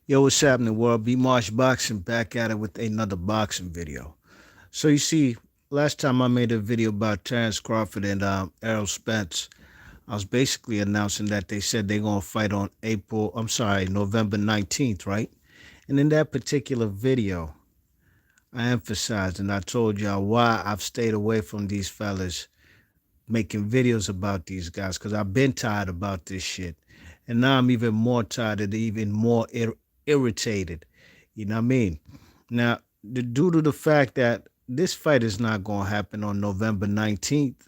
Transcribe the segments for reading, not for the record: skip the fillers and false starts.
Yo, what's happening, world? B Marsh Boxing back at it with another boxing video. So you see, last time I made a video about Terrance Crawford and Errol Spence, I was basically announcing that they said they're gonna fight on November 19th, right? And in that particular video, I emphasized and I told y'all why I've stayed away from these fellas making videos about these guys because I've been tired about this shit. And now I'm even more tired and even more irritated. You know what I mean? Now, due to the fact that this fight is not going to happen on November 19th,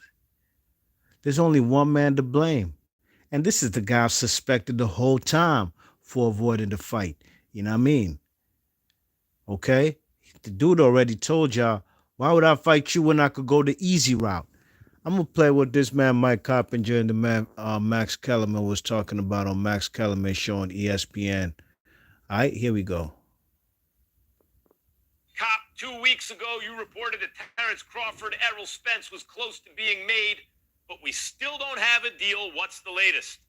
there's only one man to blame. And this is the guy I've suspected the whole time for avoiding the fight. You know what I mean? Okay? The dude already told y'all, why would I fight you when I could go the easy route? I'm gonna play what this man Mike Coppinger and the man Max Kellerman was talking about on Max Kellerman show on ESPN. All right, here we go. Cop, 2 weeks ago, you reported that Terrance Crawford, Errol Spence was close to being made, but we still don't have a deal. What's the latest?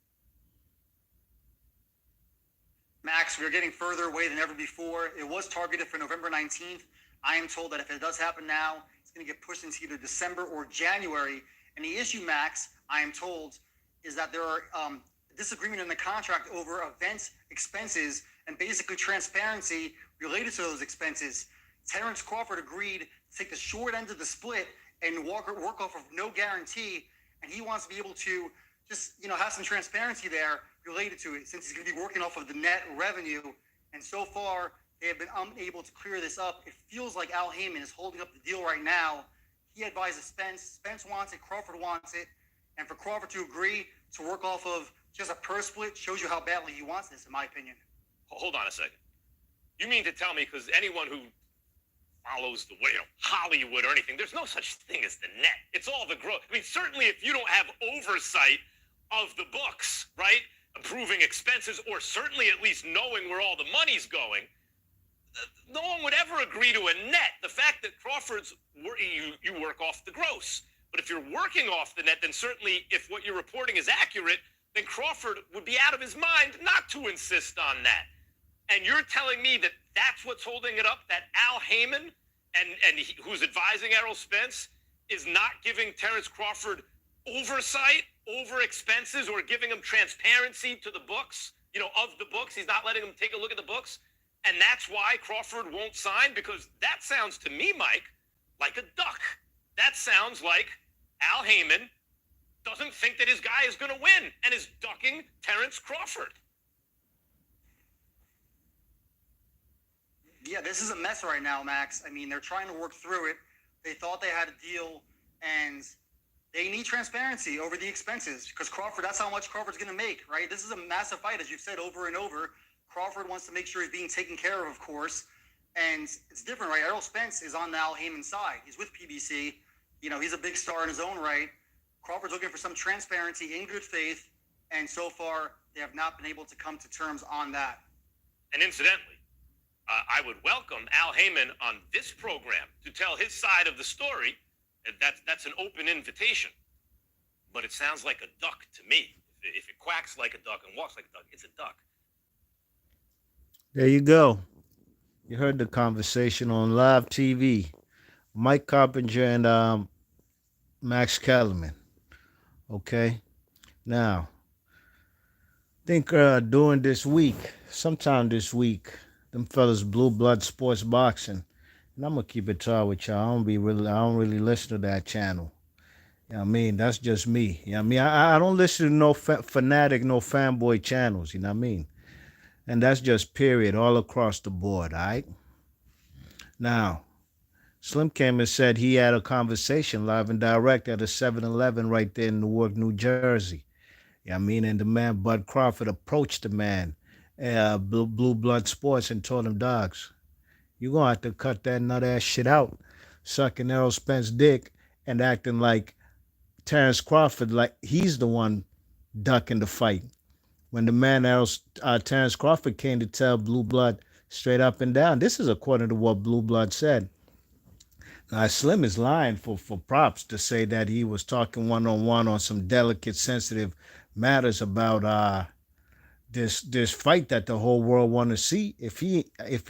Max, we are getting further away than ever before. It was targeted for November 19th. I am told that if it does happen now, it's going to get pushed into either December or January. And the issue, Max, I am told, is that there are disagreement in the contract over event expenses and basically transparency related to those expenses. Terrance Crawford agreed to take the short end of the split and work off of no guarantee, and he wants to be able to just have some transparency there related to it, since he's going to be working off of the net revenue. And so far, they have been unable to clear this up. It feels like Al Heyman is holding up the deal right now. He advises Spence. Spence wants it. Crawford wants it. And for Crawford to agree to work off of just a purse split shows you how badly he wants this, in my opinion. Hold on a second. You mean to tell me, because anyone who follows the way, Hollywood or anything, there's no such thing as the net. It's all the growth. I mean, certainly if you don't have oversight of the books, right, approving expenses, or certainly at least knowing where all the money's going, no one would ever agree to a net. The fact that Crawford's, you work off the gross. But if you're working off the net, then certainly if what you're reporting is accurate, then Crawford would be out of his mind not to insist on that. And you're telling me that that's what's holding it up, that Al Heyman, who's advising Errol Spence, is not giving Terrance Crawford oversight over expenses or giving him transparency to the books, of the books. He's not letting him take a look at the books. And that's why Crawford won't sign? Because that sounds to me, Mike, like a duck. That sounds like Al Heyman doesn't think that his guy is going to win and is ducking Terrance Crawford. Yeah, this is a mess right now, Max. I mean, they're trying to work through it. They thought they had a deal, and they need transparency over the expenses, because Crawford, that's how much Crawford's going to make, right? This is a massive fight, as you've said over and over. Crawford wants to make sure he's being taken care of course. And it's different, right? Errol Spence is on the Al Heyman side. He's with PBC. He's a big star in his own right. Crawford's looking for some transparency in good faith, and so far they have not been able to come to terms on that. And incidentally, I would welcome Al Heyman on this program to tell his side of the story. That's an open invitation. But it sounds like a duck to me. If it quacks like a duck and walks like a duck, it's a duck. There you go. You heard the conversation on live TV. Mike Coppinger and Max Kellerman. Okay? Now, I think during this week, sometime this week, them fellas Blue Blood Sports Boxing, and I'm gonna keep it tall with y'all. I don't really listen to that channel. You know what I mean? That's just me. You know what I mean? I don't listen to no fanatic, no fanboy channels. You know what I mean? And that's just period, all across the board, all right? Now, Slim came and said he had a conversation live and direct at a 7-Eleven right there in Newark, New Jersey. You know what I mean? And the man, Bud Crawford, approached the man, Blue Blood Sports, and told him, dogs, you're going to have to cut that nut-ass shit out, sucking Errol Spence dick and acting like Terrance Crawford, like he's the one ducking the fight. When the man Terrance Crawford came to tell Blue Blood straight up and down, this is according to what Blue Blood said. Now, Slim is lying for props to say that he was talking one-on-one on some delicate, sensitive matters about this fight that the whole world want to see. If he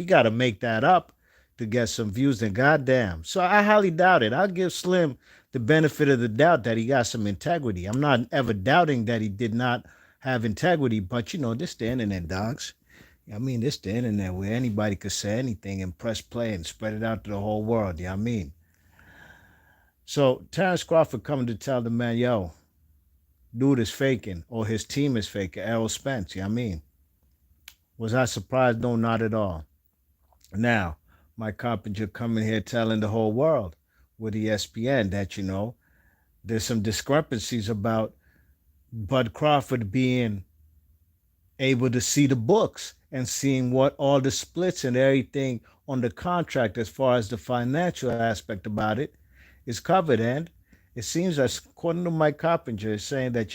got to make that up to get some views, then goddamn. So I highly doubt it. I'll give Slim the benefit of the doubt that he got some integrity. I'm not ever doubting that he did not have integrity, but this the internet, dogs. I mean, this the internet where anybody could say anything and press play and spread it out to the whole world. I mean. So Terrance Crawford coming to tell the man, yo, dude is faking or his team is faking. Errol Spence, I mean. Was I surprised? No, not at all. Now, Mike Carpenter coming here telling the whole world with ESPN that, there's some discrepancies about Bud Crawford being able to see the books and seeing what all the splits and everything on the contract as far as the financial aspect about it is covered. And it seems as according to Mike Carpenter is saying that,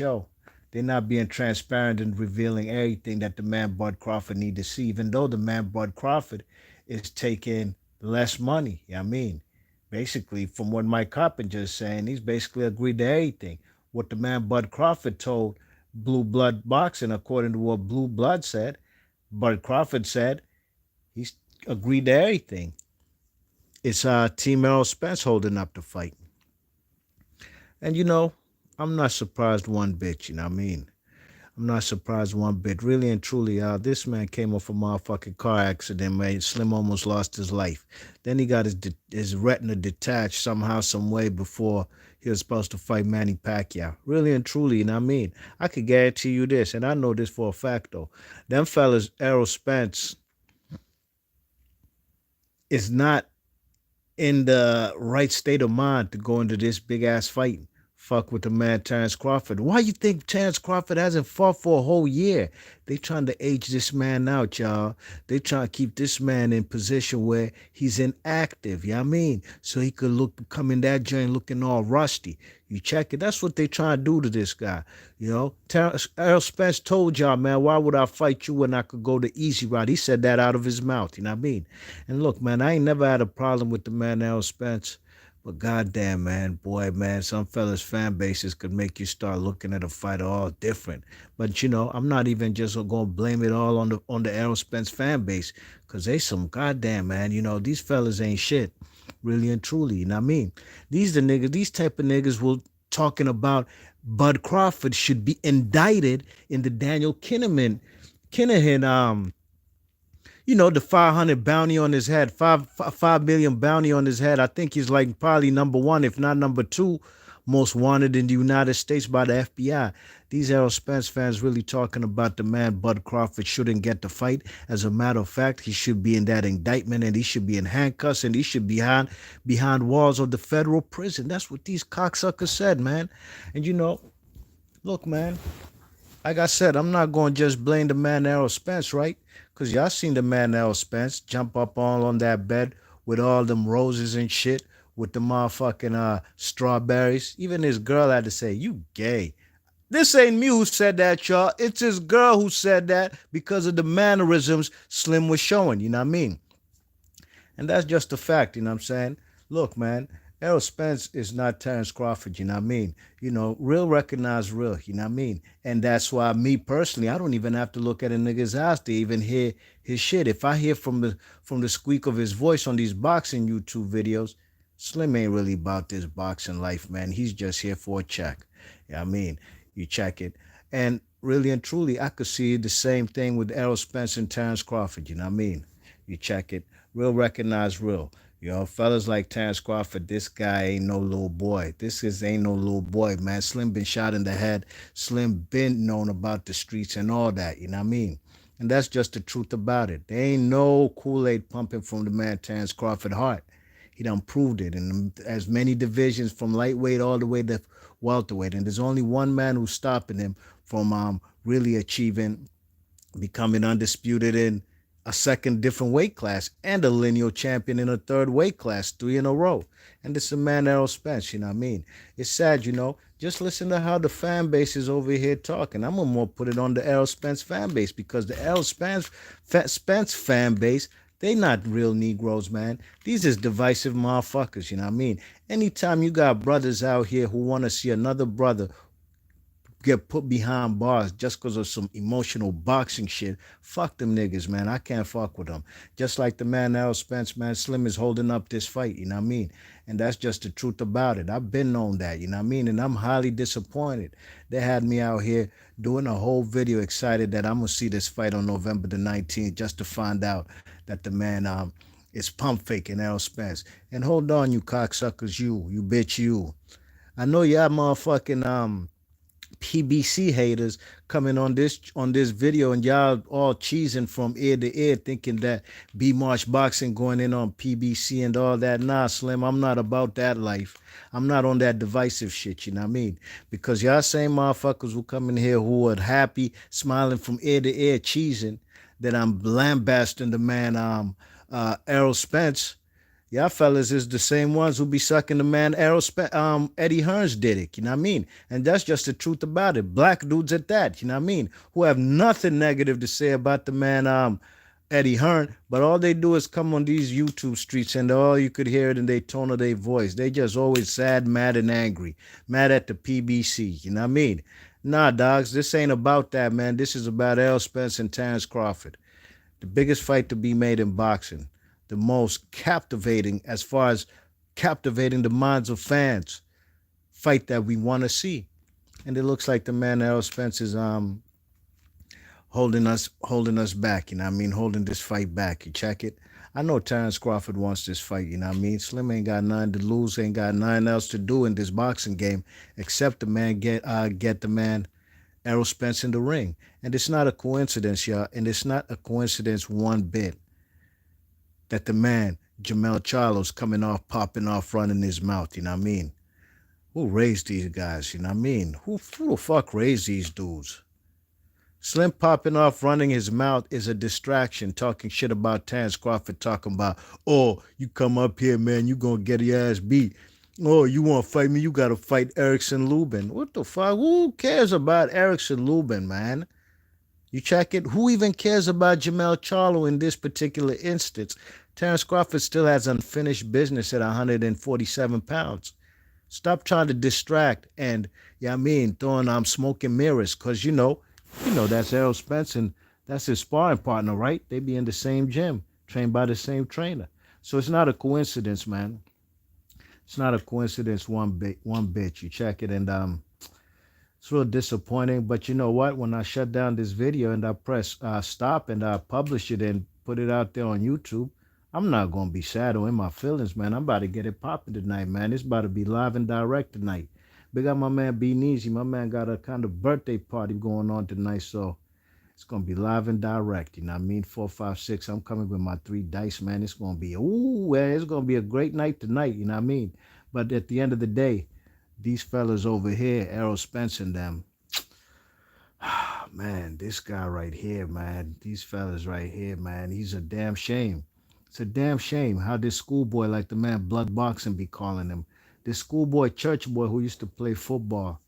they're not being transparent and revealing everything that the man Bud Crawford need to see, even though the man Bud Crawford is taking less money. I mean, basically, from what Mike Carpenter is saying, he's basically agreed to everything. What the man Bud Crawford told Blue Blood Boxing, according to what Blue Blood said, Bud Crawford said he's agreed to everything. It's Team Errol Spence holding up the fight. And I'm not surprised one bit, what I mean? I'm not surprised one bit. Really and truly, this man came off a motherfucking car accident, man. Slim almost lost his life. Then he got his retina detached somehow, some way before he was supposed to fight Manny Pacquiao. Really and truly, what I mean? I could guarantee you this, and I know this for a fact, though. Them fellas, Errol Spence, is not in the right state of mind to go into this big-ass fight. Fuck with the man Terrance Crawford. Why you think Terrance Crawford hasn't fought for a whole year? They trying to age this man out, y'all. They trying to keep this man in position where he's inactive, I mean? So he could come in that joint looking all rusty. You check it. That's what they trying to do to this guy. Errol Spence told y'all, man, why would I fight you when I could go the easy route? He said that out of his mouth, what I mean? And look, man, I ain't never had a problem with the man Errol Spence. But goddamn, man, some fellas' fan bases could make you start looking at a fighter all different. But I'm not even just gonna blame it all on the Errol Spence fan base, cause they some goddamn, man. These fellas ain't shit, really and truly. I mean, these type of niggas will talking about Bud Crawford should be indicted in the Daniel Kinahan the 500 bounty on his head, 5 million bounty on his head. I think he's like probably number one, if not number two, most wanted in the United States by the FBI. These Errol Spence fans really talking about the man Bud Crawford shouldn't get the fight. As a matter of fact, he should be in that indictment and he should be in handcuffs and he should be behind walls of the federal prison. That's what these cocksuckers said, man. And look, man, like I said, I'm not going to just blame the man Errol Spence, right? Because y'all seen the man Errol Spence jump up all on that bed with all them roses and shit, with the motherfucking strawberries. Even his girl had to say, you gay. This ain't me who said that, y'all. It's his girl who said that because of the mannerisms Slim was showing, what I mean? And that's just a fact, what I'm saying? Look, man, Errol Spence is not Terrance Crawford, what I mean? Real recognize real, what I mean? And that's why me personally, I don't even have to look at a nigga's eyes to even hear his shit. If I hear from the squeak of his voice on these boxing YouTube videos, Slim ain't really about this boxing life, man. He's just here for a check. I mean? You check it. And really and truly, I could see the same thing with Errol Spence and Terrance Crawford, what I mean? You check it. Real recognize real. Fellas like Terrance Crawford, this guy ain't no little boy. Ain't no little boy, man. Slim been shot in the head. Slim been known about the streets and all that, what I mean? And that's just the truth about it. There ain't no Kool-Aid pumping from the man Terrance Crawford heart. He done proved it in as many divisions from lightweight all the way to welterweight. And there's only one man who's stopping him from really becoming undisputed in a second different weight class and a lineal champion in a third weight class, 3 in a row. And it's a man, Errol Spence, what I mean? It's sad, Just listen to how the fan base is over here talking. I'm going to more put it on the Errol Spence fan base because the Errol Spence fan base, they not real Negroes, man. These is divisive motherfuckers, what I mean? Anytime you got brothers out here who want to see another brother get put behind bars just because of some emotional boxing shit. Fuck them niggas, man. I can't fuck with them. Just like the man Errol Spence, man, Slim is holding up this fight, you know what I mean? And that's just the truth about it. I've been on that, you know what I mean? And I'm highly disappointed. They had me out here doing a whole video excited that I'm going to see this fight on November the 19th just to find out that the man is pump faking Errol Spence. And hold on, you cocksuckers, you bitch, you. I know y'all motherfucking PBC haters coming on this video and y'all all cheesing from ear to ear thinking that B March Boxing going in on PBC and all that. Nah, Slim, I'm not about that life. I'm not on that divisive shit, you know what I mean? Because y'all same motherfuckers who come in here who are happy, smiling from ear to ear, cheesing that I'm lambasting the man Errol Spence. Y'all fellas is the same ones who be sucking the man Eddie Hearns did it, you know what I mean? And that's just the truth about it. Black dudes at that, you know what I mean? Who have nothing negative to say about the man Eddie Hearn, but all they do is come on these YouTube streets and all you could hear it in their tone of their voice. They just always sad, mad, and angry. Mad at the PBC, you know what I mean? Nah, dogs, this ain't about that, man. This is about Errol Spence and Terrance Crawford. The biggest fight to be made in boxing. The most captivating, as far as captivating the minds of fans, fight that we want to see. And it looks like the man Errol Spence is holding us back, you know what I mean? Holding this fight back. You check it. I know Terrance Crawford wants this fight, you know what I mean? Slim ain't got nothing to lose, ain't got nothing else to do in this boxing game except the man get the man Errol Spence in the ring. And it's not a coincidence, y'all. And it's not a coincidence one bit that the man, Jamel Charlo's popping off, running his mouth, you know what I mean? Who raised these guys, you know what I mean? Who the fuck raised these dudes? Slim popping off, running his mouth is a distraction, talking shit about Terrance Crawford, talking about, oh, you come up here, man, you gonna get your ass beat. Oh, you want to fight me? You got to fight Erickson Lubin. What the fuck? Who cares about Erickson Lubin, man? You check it? Who even cares about Jamel Charlo in this particular instance? Terrance Crawford still has unfinished business at 147 pounds. Stop trying to distract and, yeah, I mean, throwing smoke and mirrors because, you know that's Errol Spence and that's his sparring partner, right? They be in the same gym, trained by the same trainer. So it's not a coincidence, man. It's not a coincidence one bit. You check it and it's real disappointing. But you know what? When I shut down this video and I press stop and I publish it and put it out there on YouTube, I'm not going to be sad or in my feelings, man. I'm about to get it popping tonight, man. It's about to be live and direct tonight. Big up my man B Neezy. My man got a kind of birthday party going on tonight, so it's going to be live and direct. You know what I mean? 4, 5, 6. I'm coming with my 3 dice, man. It's going to be, it's going to be a great night tonight. You know what I mean? But at the end of the day, these fellas over here, Errol Spence and them, man, this guy right here, man, these fellas right here, man, he's a damn shame. It's a damn shame how this schoolboy, like the man Blood Boxing be calling him, this schoolboy church boy who used to play football,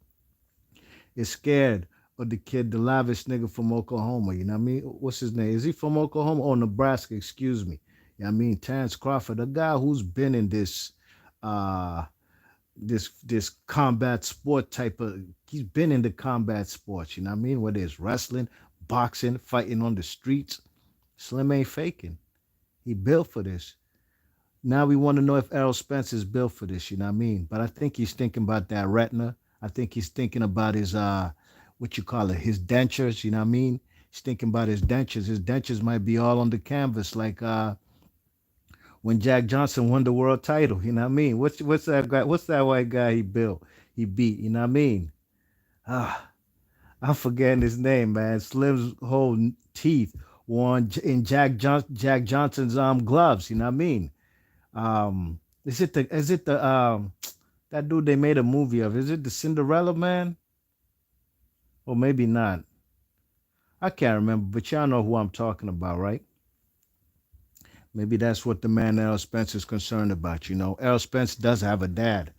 is scared of the kid, the lavish nigga from Oklahoma. You know what I mean? What's his name? Is he from Oklahoma? Oh, Nebraska, excuse me. You know what I mean? Terrance Crawford, a guy who's been in this this combat sport he's been in the combat sports, you know what I mean? Whether it's wrestling, boxing, fighting on the streets. Slim ain't faking. He built for this. Now we want to know if Errol Spence is built for this, you know what I mean? But I think he's thinking about that retina. I think he's thinking about his his dentures, you know what I mean? He's thinking about his dentures. His dentures might be all on the canvas like when Jack Johnson won the world title, you know what I mean? What's that guy? What's that white guy he beat, you know what I mean? I'm forgetting his name, man. Slim's whole teeth were in Jack Johnson's gloves, you know what I mean? Is it the that dude they made a movie of? Is it the Cinderella Man? Or maybe not. I can't remember, but y'all know who I'm talking about, right? Maybe that's what the man Errol Spence is concerned about, you know. Errol Spence does have a dad.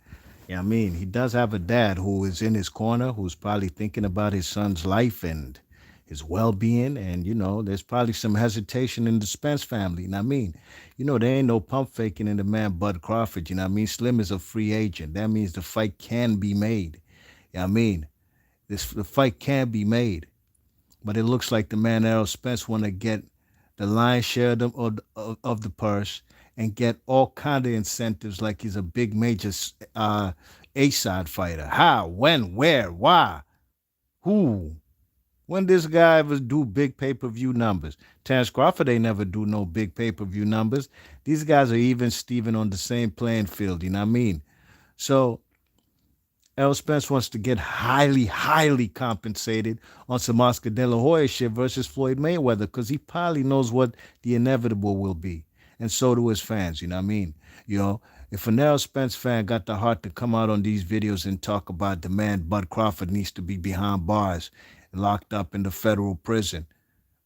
Yeah, I mean, he does have a dad who is in his corner, who's probably thinking about his son's life and his well-being. And, you know, there's probably some hesitation in the Spence family. You know what I mean? You know, there ain't no pump faking in the man Bud Crawford. You know what I mean? Slim is a free agent. That means the fight can be made. Yeah, I mean, The fight can be made, but it looks like the man Errol Spence want to get the lion's share of the purse and get all kind of incentives like he's a big major A-side fighter. How, when, where, why, who? When this guy ever do big pay-per-view numbers? Terrance Crawford ain't never do no big pay-per-view numbers. These guys are even Steven on the same playing field, you know what I mean? So Errol Spence wants to get highly, highly compensated on some Oscar De La Hoya shit versus Floyd Mayweather because he probably knows what the inevitable will be. And so do his fans, you know what I mean? You know, if an Errol Spence fan got the heart to come out on these videos and talk about the man Bud Crawford needs to be behind bars, locked up in the federal prison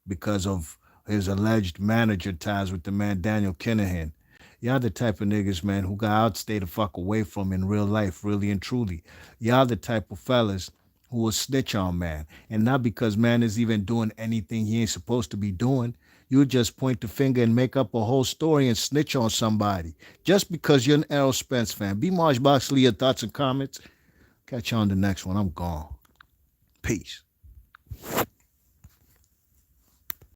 because of his alleged manager ties with the man Daniel Kinahan. Y'all the type of niggas, man, who got out stay the fuck away from in real life, really and truly. Y'all the type of fellas who will snitch on man. And not because man is even doing anything he ain't supposed to be doing. You just point the finger and make up a whole story and snitch on somebody. Just because you're an Errol Spence fan. Be Marge Boxley, your thoughts and comments. Catch you on the next one. I'm gone. Peace.